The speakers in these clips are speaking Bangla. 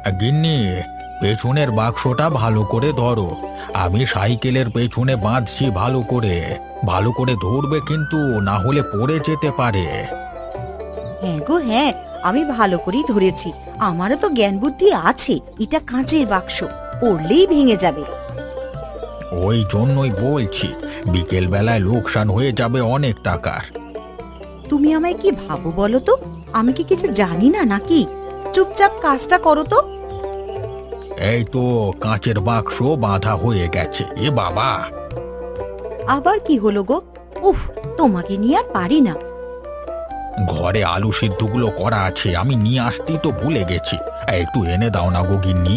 গিন্নি, পেছনের বাক্সটা ভালো করে ধরো। আমি সাইকেলের পেছনে বাঁধছি ভালো করে। ভালো করে ধরবে কিন্তু, না হলে পড়ে যেতে পারে। হ্যাঁ গো হ্যাঁ, আমি ভালো করেই ধরেছি। আমারও তো জ্ঞান বুদ্ধি আছে। এটা কাঁচের বাক্স, পড়লেই ভেঙে যাবে। ওই জন্যই বলছি, বিকেল বেলায় লোকসান হয়ে যাবে অনেক টাকার। তুমি আমায় কি ভাবো বলো তো? আমি কি কিছু জানি না নাকি? চুপচাপ কাজটা করো তো। এই তো কাঁচের বাক্স বাঁধা হয়ে গেছে। এ বাবা! আবার কি হলো গো? উফ, তোমাকে নিয়ে আর পারি না। ঘরে আলু সিদ্ধগুলো করা আছে, আমি নিয়ে আসতেই তো ভুলে গেছি। একটু এনে দাও না গো গিন্নি।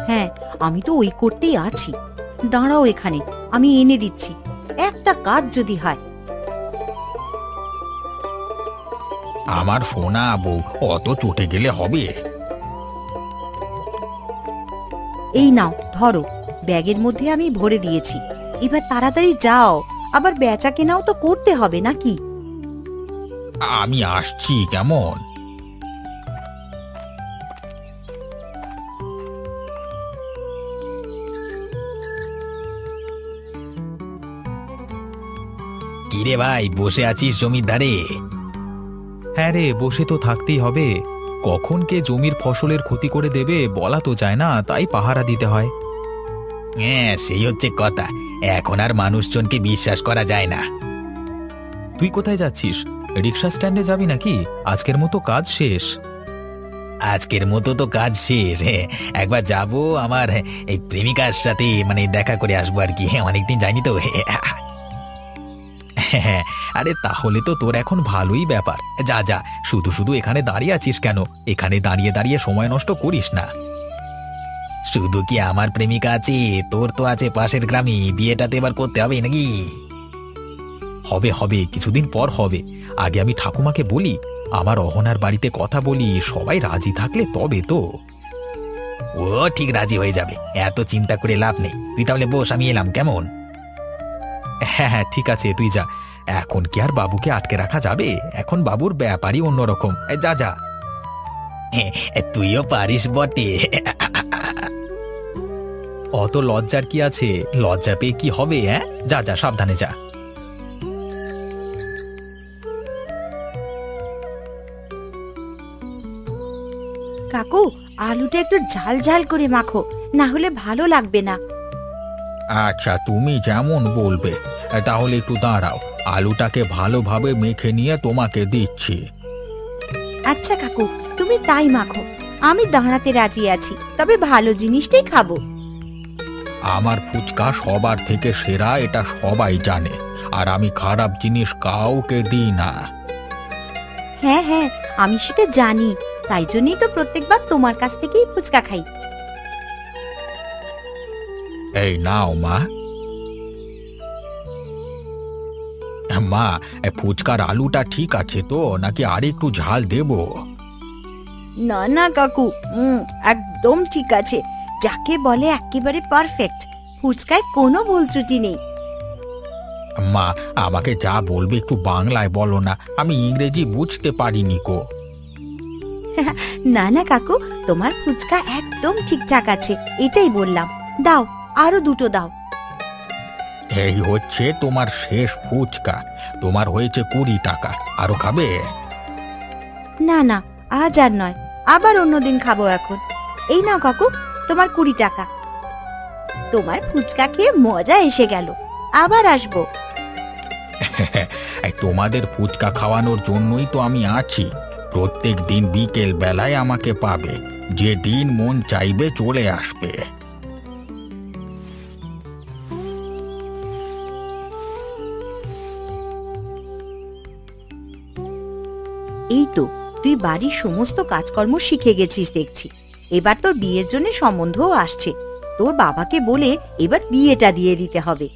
হ্যাঁ, আমি তো ওই করতেই আছি। দাঁড়াও এখানে, আমি এনে দিচ্ছি। একটা কাজ যদি হয়। আমার সোনা বউ, অত চটে গেলে হবে? এই নাও ধরো, ব্যাগের মধ্যে আমি ভরে দিয়েছি। এবার তাড়াতাড়ি যাও, আবার বেচা কেনাও তো করতে হবে নাকি? আমি আসছি কেমন। কিরে ভাই, বসে আছিস জমির ধারে? হ্যাঁ রে, বসে তো থাকতেই হবে। কখন কে জমির ফসলের ক্ষতি করে দেবে বলা তো যায় না, তাই পাহারা দিতে হয়। হ্যাঁ, সেই হচ্ছে কথা। এখন আর মানুষজনকে বিশ্বাস করা যায় না। তুই কোথায় যাচ্ছিস? রিক্সা স্ট্যান্ডে যাবি নাকি? আজকের মতো কাজ শেষ। আজকের মতো তো কাজ শেষ। হ্যাঁ, একবার যাব আমার এই প্রেমিকার সাথে, মানে দেখা করে আসবো আর কি। অনেকদিন যাইনি তো। হ্যাঁ, আরে তাহলে তো তোর এখন ভালোই ব্যাপার। যা যা, শুধু শুধু এখানে দাঁড়িয়ে আছিস কেন? এখানে দাঁড়িয়ে দাঁড়িয়ে সময় নষ্ট করিস না। শুধু কি আমার প্রেমিকা আছে, তোর তো আছে পাশের গ্রামে। বিয়েটা তো এবার করতে হবে নাকি? হবে হবে, কিছুদিন পর হবে। আগে আমি ঠাকুমাকে বলি, আমার অহনার বাড়িতে কথা বলি, সবাই রাজি থাকলে তবে তো। ও ঠিক রাজি হয়ে যাবে, এত চিন্তা করে লাভ নেই। তুই তাহলে বস, আমি এলাম কেমন? হ্যাঁ হ্যাঁ, ঠিক আছে, তুই যা। এখন কি আর বাবুকে আটকে রাখা যাবে? এখন বাবুর ব্যাপারই অন্যরকম। যা যা। তুইও পারিস বটে। অত লজ্জার কি আছে? লজ্জা পেয়ে কি হবে? হ্যাঁ, যা যা, সাবধানে যা। কাকু, আলুটা একটু ঝাল ঝাল করে মাখো, না হলে ভালো লাগবে না। আচ্ছা, তুমি যেমন বলবে। তাহলে একটু দাঁড়াও, আলুটাকে ভালোভাবে মেখে নিয়ে তোমাকে দিচ্ছি। আচ্ছা কাকু, তুমি তাই মাখো। আমি দাঁড়াতে রাজি আছি, তবে ভালো জিনিসটাই খাবো। আমার ফুচকা সবার থেকে সেরা, এটা সবাই জানে। আর আমি খারাপ জিনিস কাউকে দিই না। হ্যাঁ হ্যাঁ, আমি সেটা জানি। তাই জন্যই তো প্রত্যেকবার তোমার কাছ থেকেই ফুচকা খাই। এই নাও মা। মা, ফুচকার আলুটা ঠিক আছে তো, নাকি আর একটু ঝাল দেব? না না কাকু, একদম ঠিক আছে। যাকে বলে একেবারে পারফেক্ট। ফুচকায় কোনো ভুল ত্রুটি নেই। মা, আমাকে যা বলবে একটু বাংলায় বলো না, আমি ইংরেজি বুঝতে পারিনি কো। না না কাকু, তোমার ফুচকা একদম ঠিকঠাক আছে, এটাই বললাম। দাও, আরো দুটো দাও। এই হচ্ছে তোমার শেষ ফুচকা। তোমার হয়েছে 20 টাকা। আরো খাবে? না না, আজ আর নয়, আবার অন্যদিন খাবো এখন। এই নাও কাকু, তোমার 20 টাকা। তোমার ফুচকা খেয়ে মজা এসে গেল, আবার আসবো। তোমাদের ফুচকা খাওয়ানোর জন্যই তো আমি আছি। প্রত্যেক দিন বিকেল বেলায় আমাকে পাবে। যে দিন মন চাইবে চলে আসবে। এই তো, তুই বাড়ির সমস্ত কাজকর্ম শিখে গেছিস দেখছি। এবার তোর বিয়ের জন্য সম্বন্ধও আসছে। তোর বাবাকে বলে এবার বিয়েটা দিয়ে দিতে হবে।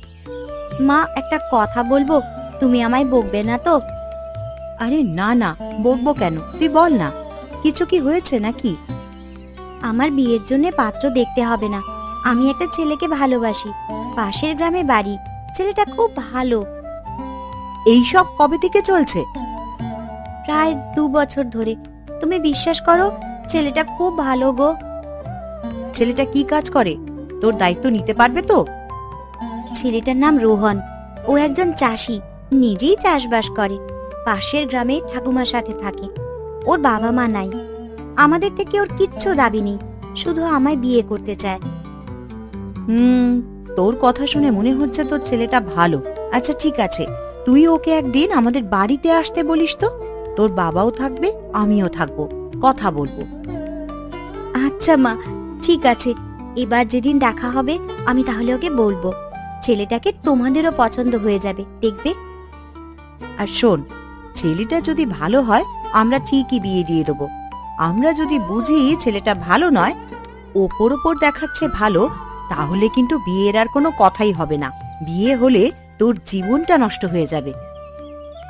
মা, একটা কথা বলবো, তুমি আমায় বকবে না তো? আরে না না, বকবো কেন? তুই বল না, কিছু কি হয়েছে নাকি? আমার বিয়ের জন্য পাত্র দেখতে হবে না। আমি একটা ছেলেকে ভালোবাসি, পাশের গ্রামে বাড়ি। ছেলেটা খুব ভালো। এই সব কবে থেকে চলছে? প্রায় 2 বছর ধরে। তুমি বিশ্বাস করো, ছেলেটা খুব ভালো গো। ছেলেটা কি কাজ করে? তোর দায়িত্ব নিতে পারবে তো? ছেলেটার নাম রোহন। ও একজন চাষি, নিজেই চাষবাস করে। পাশের গ্রামে ঠাকুমার সাথে থাকে। ওর বাবা মা নাই। আমাদের থেকে ওর কিচ্ছু দাবি নেই, শুধু আমায় বিয়ে করতে চায়। তোর কথা শুনে মনে হচ্ছে তোর ছেলেটা ভালো। আচ্ছা ঠিক আছে, তুই ওকে একদিন আমাদের বাড়িতে আসতে বলিস তো। তোর বাবাও থাকবে, আমিও থাকবো, কথা বলবো। আচ্ছা মা, ঠিক আছে। এবার যেদিন দেখা হবে আমি তাহলে ওকে বলবো। ছেলেটাকে তোমাদেরও পছন্দ হয়ে যাবে, দেখবে। আর শোন, ছেলেটা যদি ভালো হয় আমরা ঠিকই বিয়ে দিয়ে দেবো। আমরা যদি বুঝি ছেলেটা ভালো নয়, ওপর ওপর দেখাচ্ছে ভালো, তাহলে কিন্তু বিয়ের আর কোনো কথাই হবে না। বিয়ে হলে তোর জীবনটা নষ্ট হয়ে যাবে।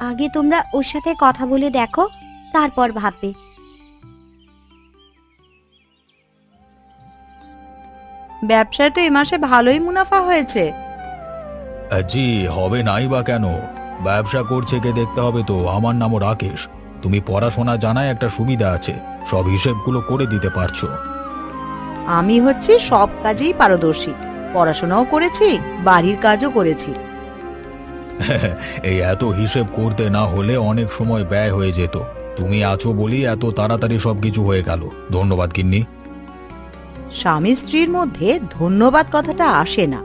আগে তোমরা ওর সাথে কথা বলে দেখো, তারপর ভাববে। ব্যবসায় তো এ মাসে ভালোই মুনাফা হয়েছে। জি, হবে নাই বা কেন? ব্যবসা করছে কে দেখতে হবে তো। আমার নামও রাকেশ। তুমি পড়াশোনা জানায় একটা সুবিধা আছে, সব হিসেবগুলো করে দিতে পারছো। আমি হচ্ছি সব কাজেই পারদর্শী। পড়াশোনাও করেছি, বাড়ির কাজও করেছি। এই এত হিসেব করতে না হলে অনেক সময় ব্যয় হয়ে যেত। তুমি আছো বলি এত তাড়াতাড়ি সবকিছু হয়ে গেল। ধন্যবাদ গিন্নি। স্বামী স্ত্রীর মধ্যে ধন্যবাদ কথাটা আসে না,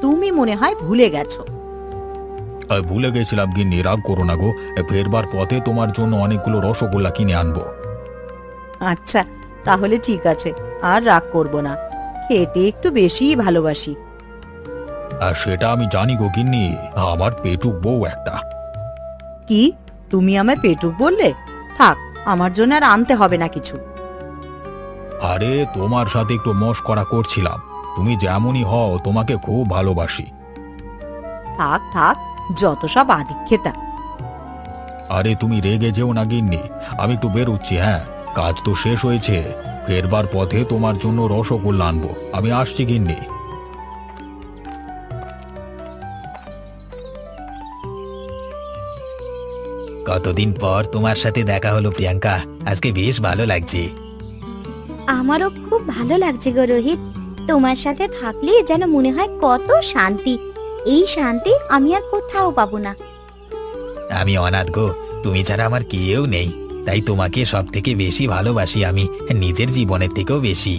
তুমি মনে হয় ভুলে গেছো। ভুলে গেছিলাম গিন্নি, রাগ করো না গো। ফেরবার পথে তোমার জন্য অনেকগুলো রসগোল্লা কিনে আনবো। আচ্ছা তাহলে ঠিক আছে, আর রাগ করব না। খেতে একটু বেশিই ভালোবাসি। আর সেটা আমি জানি গো গিন্নি, আমার পেটুক বউ একটা। কি, তুমি আমায় পেটুক বললে? থাক, আমার জন্য আর আনতে হবে না কিছু। আরে তোমার সাথে একটু মশকরা করছিলাম। তুমি যেমনই হও, তোমাকে খুব ভালোবাসি। থাক থাক, যত সব আদিক্ষেতা। আরে তুমি রেগে যেও না গিন্নি, আমি একটু বেরোচ্ছি। হ্যাঁ, কাজ তো শেষ হয়েছে। ফেরবার পথে তোমার জন্য রসগোল্লা আনবো। আমি আসছি গিন্নি। কতদিন পর তোমার সাথে দেখা হলো প্রিয়াঙ্কা, আজকে বেশ ভালো লাগছে। আমারও খুব ভালো লাগছে গো রোহিত। তোমার সাথে থাকলে যেন মনে হয় কত শান্তি। এই শান্তি আমি আর কোথাও পাবো না। আমি অনাথ গো, তুমি ছাড়া আমার কেউ নেই। তাই তোমাকে সব থেকে বেশি ভালোবাসি আমি, নিজের জীবনের থেকেও বেশি।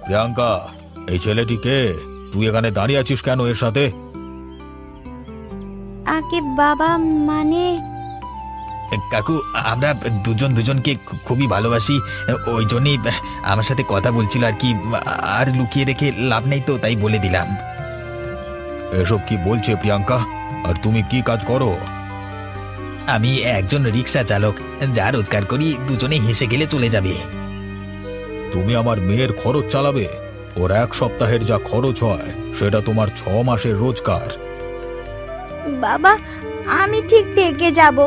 প্রিয়াঙ্কা, এই ছেলেটি কে? তুই এখানে দাঁড়িয়ে আছিস কেন এর সাথে? আগে বাবা, মানে কাকু, আমরা দুজন দুজনকে খুবই ভালোবাসি। ওই জন্যই আমার সাথে কথা বলছিল আর কি। আর লুকিয়ে রেখে লাভ নেই, তো তাই বলে দিলাম। এসব কি বলছে প্রিয়াঙ্কা? আর তুমি কি কাজ করো? আমি একজন রিক্সা চালক, যা রোজগার করি দুজনে হেসে গেলে চলে যাবে। তুমি আমার মেয়ের খরচ চালাবে? ওর এক সপ্তাহের যা খরচ হয় সেটা তোমার 6 মাসের রোজগার। বাবা, আমি ঠিক থেকে যাব,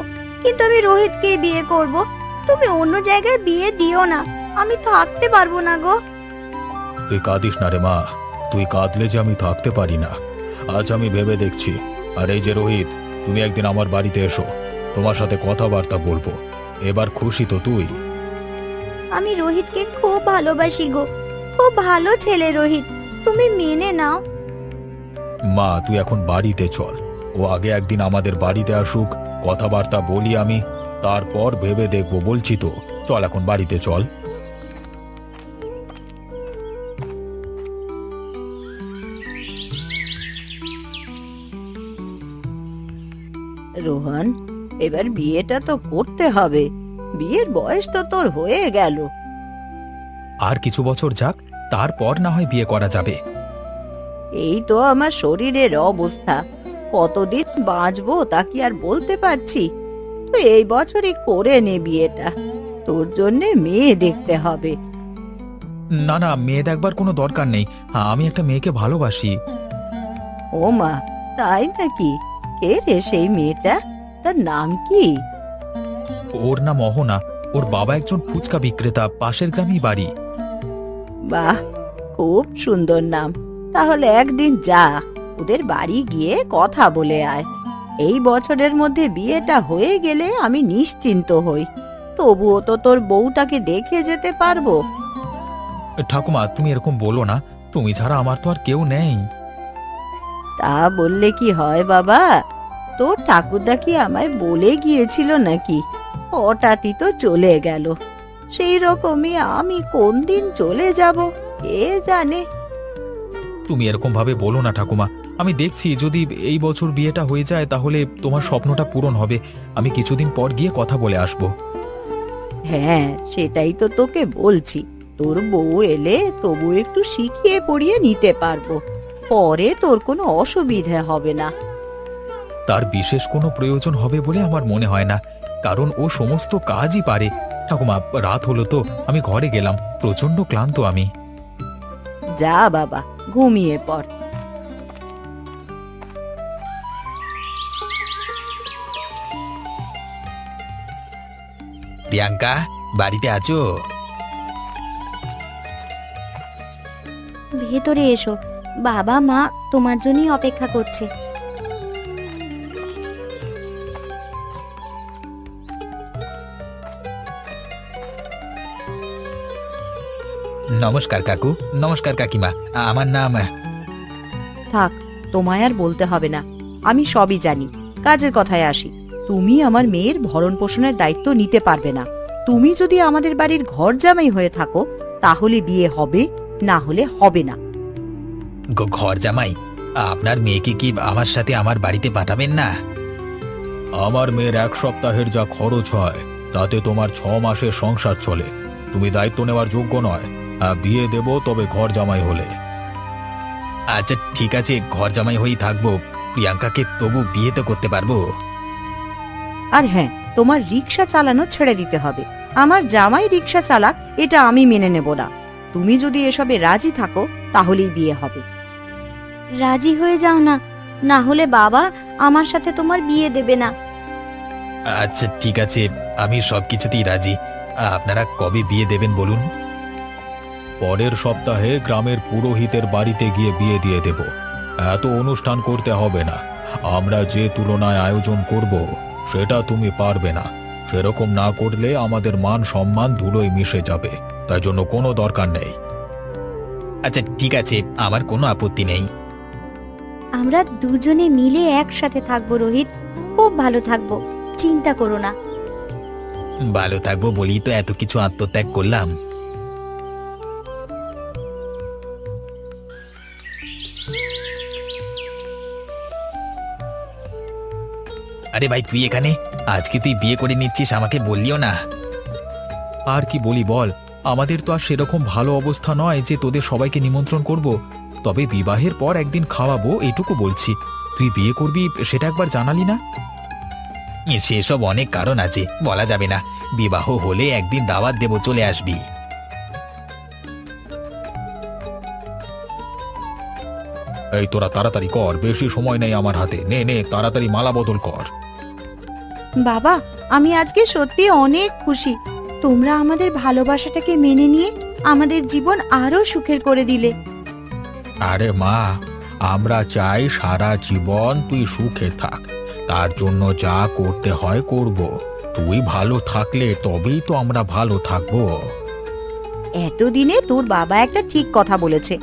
কিন্তু আমি রোহিতকে বিয়ে করব। তুমি অন্য জায়গায় বিয়ে দিও না, আমি থাকতে পারবো না গো। তুই কাঁদিস না রে মা, তুই কাঁদলে যে আমি থাকতে পারি না। আজ আমি ভেবে দেখছি। আর এই যে রোহিত, তুমি একদিন আমার বাড়িতে এসো, তোমার সাথে কথাবার্তা বলবো। এবার খুশি তো তুই? আমি রোহিতকে খুব ভালোবাসি গো, খুব ভালো ছেলে রোহিত, তুমি মেনে নাও। মা, তুই এখন বাড়িতে চল। ও আগে একদিন আমাদের বাড়িতে আসুক, কথাবার্তা বলি আমি, তারপর ভেবে দেখবো। বলছি তো, চল এখন বাড়িতে চল। রোহন, এবার বিয়েটা তো করতে হবে। বিয়ের বয়স তো তোর হয়ে গেল। আর কিছু বছর যাক, তারপর না হয় বিয়ে করা যাবে। এই তো আমার শরীরের অবস্থা, কতদিন বাঁচবো তা কি আর বলতে পারছি। তো এই বছরই করে নে বিয়েটা, তোর জন্য মেয়ে দেখতে হবে। না না, মেয়ে দেখবার কোনো দরকার নেই। আমি একটা মেয়েকে ভালোবাসি। ও মা, তাই নাকি? কে রে সেই মেয়েটা? তার নাম কি? ওর নাম অহনা। ওর বাবা একজন ফুচকা বিক্রেতা, পাশের গ্রামেই বাড়ি। বাহ, খুব সুন্দর নাম। তাহলে একদিন যা, ওদের বাড়ি গিয়ে কথা বলে আয়। এই বছরের মধ্যে বিয়েটা হয়ে গেলে আমি নিশ্চিন্ত হই। তবুও তো তোর বউটাকে দেখে যেতে পারবো। ঠাকুমা, তুমি এরকম বলো না। তুমি ছাড়া আমার তো আর কেউ নেই। তা বললে কি হয় বাবা? তোর ঠাকুরদা কি আমায় বলে গিয়েছিল নাকি? হঠাৎই তো চলে গেল। সেই রকমই আমি কোন দিন চলে যাব কে জানে। তুমি এরকম ভাবে বলো না ঠাকুমা। আমি দেখছি যদি এই বছর বিয়েটা হয়ে যায় তাহলে তোমার স্বপ্নটা পূরণ হবে। আমি কিছুদিন পর গিয়ে কথা বলে আসব। হ্যাঁ, সেটাই তো তোকে বলছি। তোর বউ এলে তবু একটু শিখিয়ে পড়িয়ে নিতে পারবো, পরে তোর কোনো অসুবিধা হবে না। তার বিশেষ কোনো প্রয়োজন হবে বলে আমার মনে হয় না, কারণ ও সমস্ত কাজই পারে। ঠাকুমা, রাত হলো তো, আমি ঘরে গেলাম। প্রচন্ড ক্লান্ত আমি। যা বাবা, ঘুমিয়ে পড়। প্রিয়াঙ্কা, বাড়িতে আছো? ভেতরে এসো, বাবা মা তোমার জন্যই অপেক্ষা করছে। নমস্কার কাকু। নমস্কার কাকিমা। আমার নাম থাক, তোমায় আর বলতে হবে না, আমি সবই জানি। কাজের কথায় আসি। তুমি আমার মেয়ের ভরণ পোষণের দায়িত্ব নিতে পারবে না। তুমি যদি আমাদের বাড়ির ঘর জামাই হয়ে থাকো তাহলে বিয়ে হবে, না হলে হবে না। ঘর জামাই? আপনার মেয়েকে কি আমার সাথে আমার বাড়িতে পাঠাবেন না? আমার মেয়ের 1 সপ্তাহের যা খরচ হয় তাতে তোমার 6 মাসের সংসার চলে। তুমি দায়িত্ব নেওয়ার যোগ্য নয়। বিয়ে দেব, তবে ঘর জামাই হলে। আচ্ছা ঠিক আছে, ঘর জামাই হয়েই থাকবো। প্রিয়াঙ্কাকে তবু বিয়ে তো করতে পারবো। আর হ্যাঁ, তোমার রিক্সা চালানো ছেড়ে দিতে হবে। আমার জামাই রিক্সা চালাক, এটা আমি মেনে নেব না। তুমি যদি এসবে রাজি থাকো তাহলেই বিয়ে হবে। রাজি হয়ে যাও না, না হলে বাবা আমার সাথে তোমার বিয়ে দেবে না। আচ্ছা ঠিক আছে, আমি সবকিছুতেই রাজি। আপনারা কবে বিয়ে দেবেন বলুন? পরের সপ্তাহে গ্রামের পুরোহিতের বাড়িতে গিয়ে বিয়ে দিয়ে দেব। এত অনুষ্ঠান করতে হবে না। আমরা যে তুলনায় আয়োজন করব সেটা তুমি পারবে না। সেরকম না করলে আমাদের মান সম্মান ধুলোয় মিশে যাবে। তাই জন্য কোনো দরকার নেই। আচ্ছা ঠিক আছে, আমার কোনো আপত্তি নেই। আমরা দুজনে মিলে একসাথে থাকবো রোহিত, খুব ভালো থাকবো, চিন্তা করো না। ভালো থাকবো বলেই তো এত কিছু আত্মত্যাগ করলাম। আরে ভাই, তুই এখানে? আজকে তুই বিয়ে করে নিচ্ছিস, আমাকে বললিও না। আর কি বলি বল, আমাদের তো আর সেরকম ভালো অবস্থা নয় যে তোদের সবাইকে নিমন্ত্রণ করব। তবে বিবাহের পর একদিন খাওয়াবো, এইটুকু বলছি। তুই বিয়ে করবি সেটা একবার জানালি না? সেসব অনেক কারণ আছে, বলা যাবে না। বিবাহ হলে একদিন দাওয়াত দেব, চলে আসবি। এই তোরা তাড়াতাড়ি কর, বেশি সময় নেই আমার হাতে। নে নে, তাড়াতাড়ি মালা বদল কর। বাবা, আমি আজকে সত্যি অনেক খুশি। তোমরা আমাদের ভালোবাসাটাকে মেনে নিয়ে আমাদের জীবন আরো সুখের করে দিলে। আরে মা, আমরা চাই সারা জীবন তুই সুখে থাক। তার জন্য যা করতে হয় করব। তুই ভালো থাকলে তবেই তো আমরা ভালো থাকবো। এতদিনে তোর বাবা একটা ঠিক কথা বলেছে।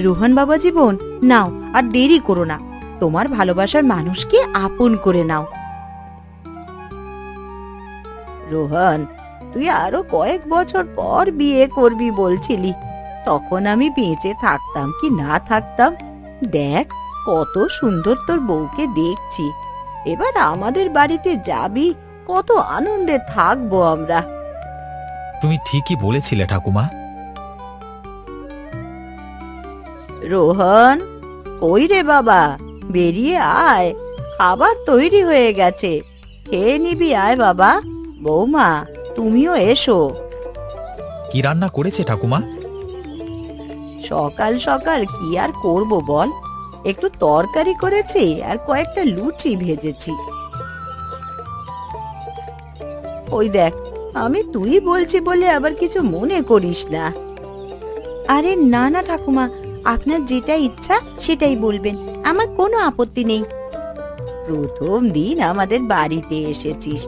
রোহন বাবা জীবন, নাও আর দেরি করো না। তোমার ভালোবাসার মানুষকে আপন করে নাও। রোহন, তুই আরো কয়েক বছর পর বিয়ে করবি বলছিলি। তখন আমি বেঁচে থাকতাম কি না থাকতাম, দেখ কত সুন্দর তোর বউকে দেখছি। এবার আমাদের বাড়িতে যাবি, কত আনন্দে থাকবো আমরা। তুমি ঠিকই বলেছিলে ঠাকুমা। রোহন, কই রে বাবা, বেরিয়ে আয়। খাবার তৈরি হয়ে গেছে, খেয়ে নিবি, আয় বাবা। বৌমা, তুমিও এসো। কি রান্না করেছে ঠাকুমা? সকাল সকাল কি আর করব বল, একটু তরকারি করেছি আর কয়েকটা লুচি ভেজেছি। ওই দেখ, আমি তুই বলছি বলে আবার কিছু মনে করিস না। আরে না না ঠাকুমা, আপনার যেটা ইচ্ছা সেটাই বলবেন, আমার কোনো আপত্তি নেই। প্রথম দিন আমাদের বাড়িতে এসেছিস,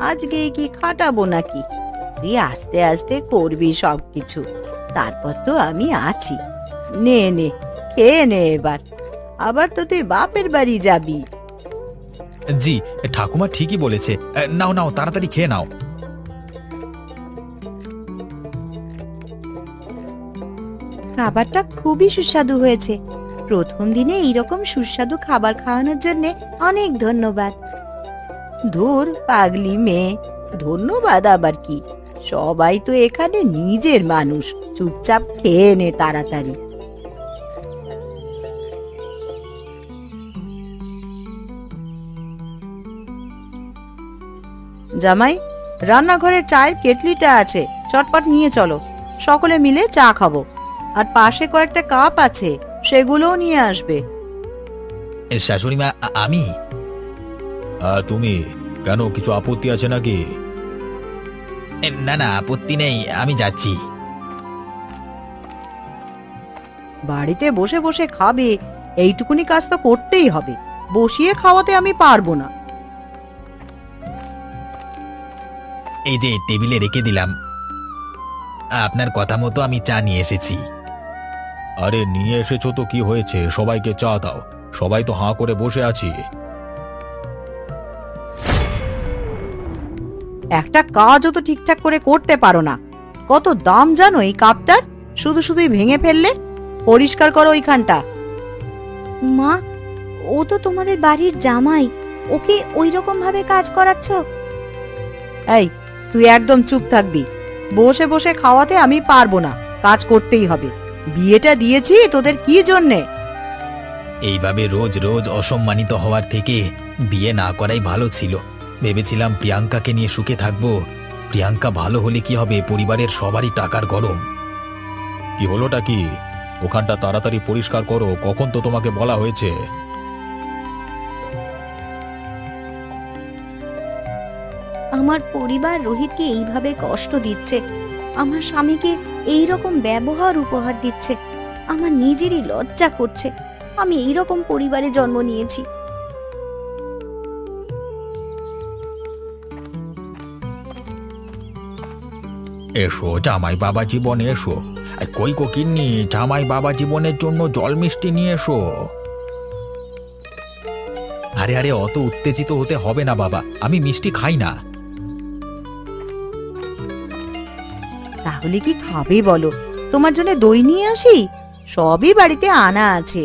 আজকে কি খাটাবো নাকি? তুই আস্তে আস্তে করবি সবকিছু, তারপর তো আমি আছি। নে নে, খেয়ে নে এবার, আবার তো তুই বাপের বাড়ি যাবি। জি, ঠাকুমা ঠিকই বলেছে। নাও নাও, তাড়াতাড়ি খেয়ে নাও। খাবারটা খুবই সুস্বাদু হয়েছে। প্রথম দিনে এইরকম সুস্বাদু খাবার খাওয়ানোর জন্য অনেক ধন্যবাদ। ধুর পাগলি মেয়ে, ধন্যবাদ আবার কি, সবাই তো এখানে নিজের মানুষ। চুপচাপ খেয়ে নে তাড়াতাড়ি। জামাই, রান্নাঘরে চায়ের কেটলিটা আছে, চটপট নিয়ে চলো, সকলে মিলে চা খাবো। আর পাশে কয়েকটা কাপ আছে, সেগুলোও নিয়ে আসবে। শাশুড়ি মা, আমি? তুমি কেন, কিছু আপত্তি আছে নাকি? না না, আপত্তি নেই, আমি যাচ্ছি। বাড়িতে বসে বসে খাবে, এইটুকুনি কাজ তো করতেই হবে। বসিয়ে খাওয়াতে আমি পারবো না। এই যে টেবিলে রেখে দিলাম, আপনার কথা মতো আমি চা নিয়ে এসেছি। আরে নিয়ে এসেছো তো কি হয়েছে, সবাইকে চা দাও, সবাই তো হাঁ করে বসে আছি। একটা কাজও তো ঠিকঠাক করে করতে পারো না। কত দাম জানো এই কাপটার, শুধু শুধুই ভেঙে ফেললে। পরিষ্কার করো ওইখানটা। মা, ও তো তোমাদের বাড়ির জামাই, ওকে ওই রকম ভাবে কাজ করাচ্ছ? এই, তুই একদম চুপ থাকবি। বসে বসে খাওয়াতে আমি পারবো না, কাজ করতেই হবে। বিয়েটা দিয়েছি তোদের কি জন্যে? এইভাবে রোজ রোজ অসম্মানিত হওয়ার থেকে বিয়ে না করাই ভালো ছিল। ভেবেছিলাম প্রিয়াঙ্কাকে নিয়ে সুখে থাকবো। প্রিয়াঙ্কা ভালো হলে কি হবে, পরিবারের সবারই টাকার গরম। কি হলোটা কি? ওখানটা তাড়াতাড়ি পরিষ্কার করো, কখন তো তোমাকে বলা হয়েছে। আমার পরিবার রোহিতকে এইভাবে কষ্ট দিচ্ছে, আমার স্বামীকে এই রকম ব্যবহার উপহার দিচ্ছে। আমার নিজেরই লজ্জা করছে, আমি এই রকম পরিবারে জন্ম নিয়েছি। এসো জামাই বাবা জীবনে, এসো। কই কো কিন্নি, জামাই বাবা জীবনের জন্য জল মিষ্টি নিয়ে এসো। আরে আরে, অত উত্তেজিত হতে হবে না বাবা, আমি মিষ্টি খাই না। তাহলে কি খাবে বলো? তোমার জন্য দই নিয়ে আসি, সবই বাড়িতে আনা আছে।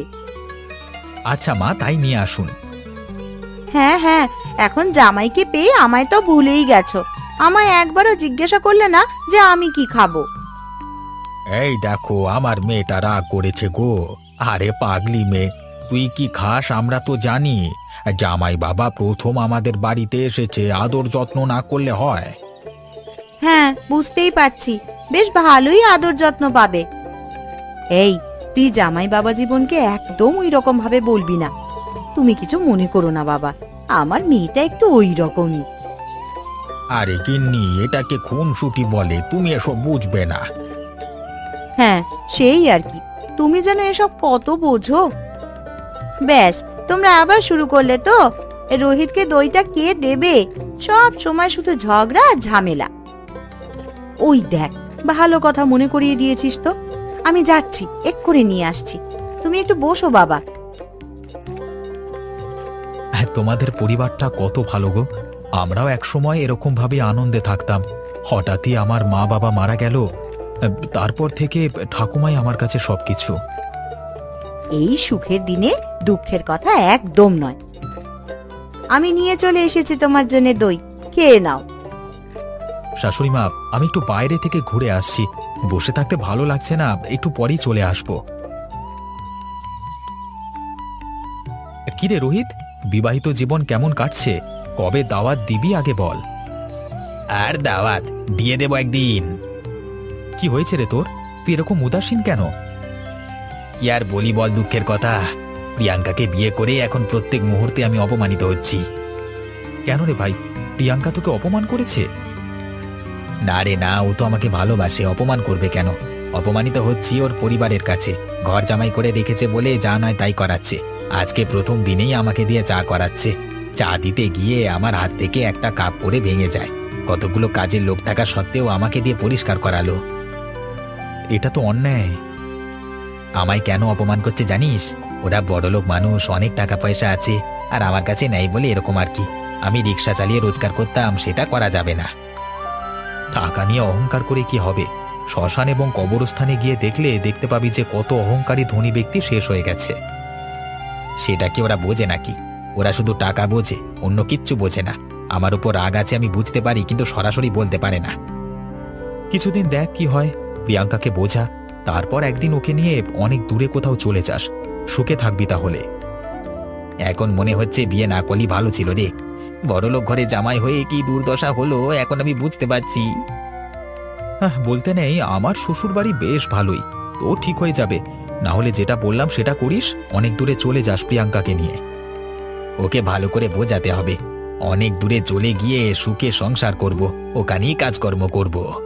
আচ্ছা মা, তাই নিয়ে আসুন। হ্যাঁ হ্যাঁ, এখন জামাইকে পেয়ে আমায় তো ভুলেই গেছো। আমায় একবারও জিজ্ঞাসা করলে না যে আমি কি খাবো। এই দেখো, আমার মেয়েটা রাগ করেছে গো। আরে পাগলি মেয়ে, তুই কি খাস আমরা তো জানি। জামাই বাবা প্রথম আমাদের বাড়িতে এসেছে, আদর যত্ন না করলে হয়? হ্যাঁ, বুঝতেই পারছি, বেশ ভালোই আদর যত্ন পাবে। এই, তুই জামাই বাবা জীবনকে একদম ওই রকম ভাবে বলবি না। তুমি কিছু মনে করো না বাবা, আমার মেয়েটা একটু ওই রকমই। আরে গিন্নি, এটাকে খুনসুটি বলে, তুমি এসব বুঝবে না। হ্যাঁ, সেই আর কি, তুমি যেন এসব কত বোঝো। ব্যাস, তোমরা আবার শুরু করলে তো। রোহিতকে দইটা কে দেবে? সব সময় শুধু ঝগড়া আর ঝামেলা। ওই দেখ, ভালো কথা মনে করিয়ে দিয়েছিস তো। আমি যাচ্ছি, এক্ষুনি নিয়ে আসছি। তুমি একটু বসো বাবা। হ্যাঁ, তোমাদের পরিবারটা কত ভালো গো। আমরাও একসময় এরকম ভাবে আনন্দে থাকতাম। হঠাৎই আমার মা বাবা মারা গেল, তারপর থেকে ঠাকুমাই আমার কাছে সবকিছু। এই সুখের দিনে দুঃখের কথা একদম নয়। আমি নিয়ে চলে এসেছি তোমার জন্য দই, খেয়ে নাও। শাশুড়ি মা, আমি একটু বাইরে থেকে ঘুরে আসছি, বসে থাকতে ভালো লাগছে না, একটু পরেই চলে আসবো। কিরে রোহিত, বিবাহিত জীবন কেমন কাটছে? কবে দাওয়াত দিবি আগে বল। আর দাওয়াত দিয়ে দেব একদিন। কি হয়েছে রে তোর, তুই এরকম উদাসীন কেন? ইয়ার বলি বল দুঃখের কথা, প্রিয়াঙ্কাকে বিয়ে করে এখন প্রত্যেক মুহূর্তে আমি অপমানিত হচ্ছি। কেন রে ভাই, প্রিয়াঙ্কা তোকে অপমান করেছে? না রে না, ও তো আমাকে ভালোবাসে, অপমান করবে কেন? অপমানিত হচ্ছি ওর পরিবারের কাছে। ঘর জামাই করে রেখেছে বলে যা নয় তাই করাচ্ছে। আজকে প্রথম দিনেই আমাকে দিয়ে চা করাচ্ছে। চা দিতে গিয়ে আমার হাত থেকে একটা কাপ পড়ে ভেঙে যায়। কতগুলো কাজের লোক থাকা সত্ত্বেও আমাকে দিয়ে পরিষ্কার করালো। এটা তো অন্যায়। আমায় কেন অপমান করছে জানিস? ওরা বড়লোক মানুষ, অনেক টাকা পয়সা আছে, আর আমার কাছে নেই বলে এরকম আর কি। আমি রিক্সা চালিয়ে রোজগার করতাম, সেটা করা যাবে না। টাকা নিয়ে অহংকার করে কি হবে? শ্মশান এবং কবরস্থানে গিয়ে দেখতে পাবি যে কত অহংকারী ধনী ব্যক্তি শেষ হয়ে গেছে। সেটা কি ওরা বোঝে নাকি? ওরা শুধু টাকা বোঝে, অন্য কিচ্ছু বোঝে না। আমার উপর রাগ আছে আমি বুঝতে পারি, কিন্তু সরাসরি বলতে পারে না। কিছুদিন দেখ কি হয়, প্রিয়াঙ্কাকে বোঝা, তারপর একদিন ওকে নিয়ে অনেক দূরে কোথাও চলে যাস, সুখে থাকবি তাহলে। এখন মনে হচ্ছে বিয়ে না করলেই ভালো ছিল রে। বড়লোক ঘরে জামাই হয়ে কি দুর্দশা হলো এখন আমি বুঝতে পারছি। হ্যাঁ, বলতে নেই, আমার শ্বশুর বাড়ি বেশ ভালোই, তো ঠিক হয়ে যাবে। না হলে যেটা বললাম সেটা করিস, অনেক দূরে চলে যাস প্রিয়াঙ্কাকে নিয়ে। ওকে ভালো করে বোঝাতে হবে, অনেক দূরে চলে গিয়ে সুখে সংসার করব, ওখানেই কাজকর্ম করব।